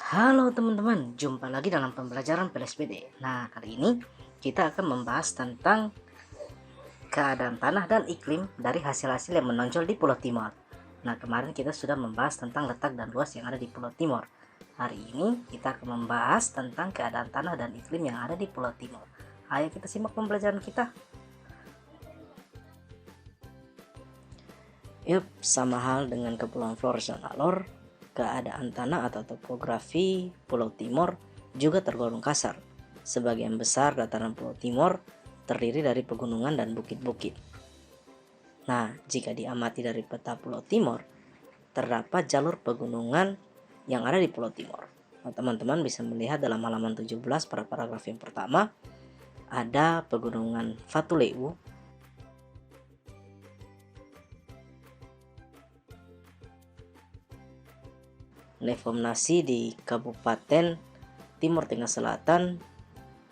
Halo teman-teman, jumpa lagi dalam pembelajaran PLSPD. Nah, kali ini kita akan membahas tentang keadaan tanah dan iklim dari hasil-hasil yang menonjol di Pulau Timor. Nah, kemarin kita sudah membahas tentang letak dan luas yang ada di Pulau Timor. Hari ini kita akan membahas tentang keadaan tanah dan iklim yang ada di Pulau Timor. Ayo kita simak pembelajaran kita. Yup, sama hal dengan Kepulauan Flores dan Alor, keadaan tanah atau topografi Pulau Timor juga tergolong kasar. Sebagian besar dataran Pulau Timor terdiri dari pegunungan dan bukit-bukit. Nah, jika diamati dari peta Pulau Timor, terdapat jalur pegunungan yang ada di Pulau Timor. Nah, teman-teman bisa melihat dalam halaman 17 pada paragraf yang pertama, ada pegunungan Fatuleu, Nefomnasi di Kabupaten Timor Tengah Selatan,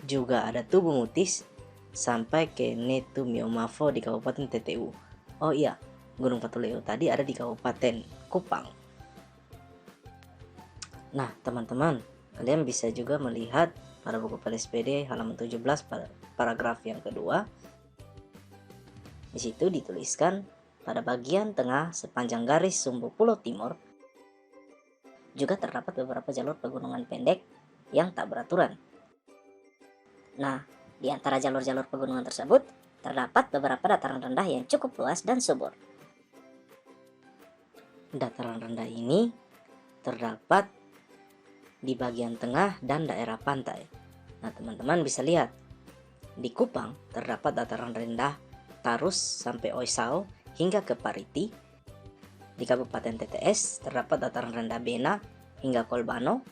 juga ada Tugu Mutis sampai ke Netu Miomavo di Kabupaten TTU. Oh iya, Gunung Fatuleu tadi ada di Kabupaten Kupang. Nah, teman-teman, kalian bisa juga melihat pada buku PLSPD halaman 17 pada paragraf yang kedua. Di situ dituliskan pada bagian tengah sepanjang garis sumbu Pulau Timor juga terdapat beberapa jalur pegunungan pendek yang tak beraturan. Nah, di antara jalur-jalur pegunungan tersebut, terdapat beberapa dataran rendah yang cukup luas dan subur. Dataran rendah ini terdapat di bagian tengah dan daerah pantai. Nah, teman-teman bisa lihat, di Kupang terdapat dataran rendah Tarus sampai Oisau hingga ke Pariti. Di Kabupaten TTS terdapat dataran rendah Bena hingga Kolbano,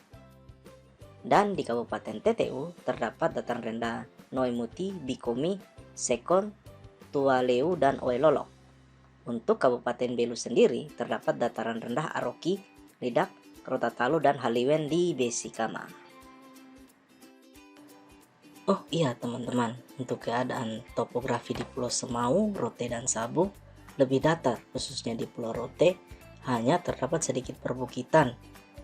dan di Kabupaten TTU terdapat dataran rendah Noimuti, Bikomi, Sekon, Tualeu, dan Oelolo. Untuk Kabupaten Belu sendiri terdapat dataran rendah Aroki, Lidak, Krotatalu, dan Haliwen di Besikama. Oh iya teman-teman, untuk keadaan topografi di Pulau Semau, Rote, dan Sabu lebih datar, khususnya di Pulau Rote hanya terdapat sedikit perbukitan.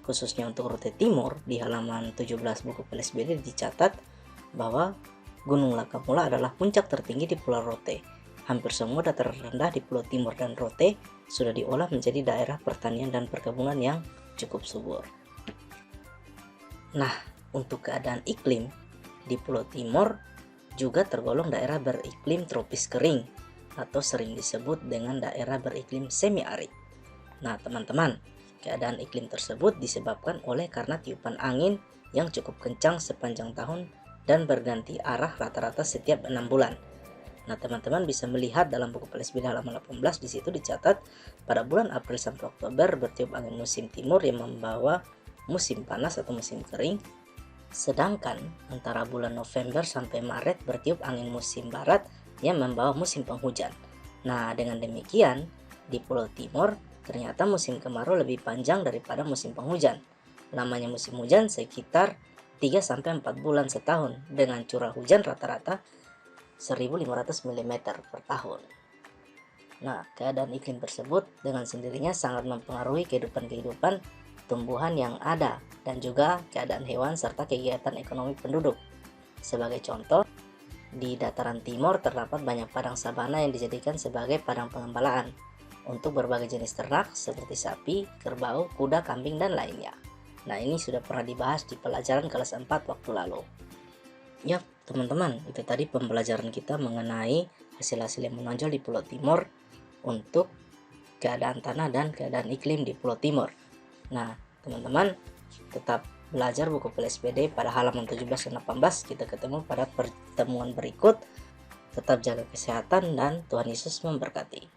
Khususnya untuk Rote Timur, di halaman 17 buku PLSBD dicatat bahwa Gunung Lakamula adalah puncak tertinggi di Pulau Rote. Hampir semua dataran rendah di Pulau Timur dan Rote sudah diolah menjadi daerah pertanian dan perkebunan yang cukup subur. Nah, untuk keadaan iklim di Pulau Timor juga tergolong daerah beriklim tropis kering atau sering disebut dengan daerah beriklim semi-arid. Nah, teman-teman, keadaan iklim tersebut disebabkan oleh karena tiupan angin yang cukup kencang sepanjang tahun dan berganti arah rata-rata setiap 6 bulan. Nah, teman-teman bisa melihat dalam buku PLSBD halaman 18, di situ dicatat pada bulan April sampai Oktober bertiup angin musim timur yang membawa musim panas atau musim kering. Sedangkan antara bulan November sampai Maret bertiup angin musim barat yang membawa musim penghujan. Nah, dengan demikian di Pulau Timor ternyata musim kemarau lebih panjang daripada musim penghujan. Lamanya musim hujan sekitar 3-4 bulan setahun dengan curah hujan rata-rata 1500 mm per tahun. Nah, keadaan iklim tersebut dengan sendirinya sangat mempengaruhi kehidupan tumbuhan yang ada dan juga keadaan hewan serta kegiatan ekonomi penduduk. Sebagai contoh, di dataran timur terdapat banyak padang sabana yang dijadikan sebagai padang pengembalaan untuk berbagai jenis ternak seperti sapi, kerbau, kuda, kambing, dan lainnya. Nah, ini sudah pernah dibahas di pelajaran kelas 4 waktu lalu. Yap, teman-teman, itu tadi pembelajaran kita mengenai hasil-hasil yang menonjol di Pulau Timor untuk keadaan tanah dan keadaan iklim di Pulau Timor. Nah, teman-teman, tetap belajar buku PLSPD pada halaman 17 dan 18. Kita ketemu pada pertemuan berikut. Tetap jaga kesehatan dan Tuhan Yesus memberkati.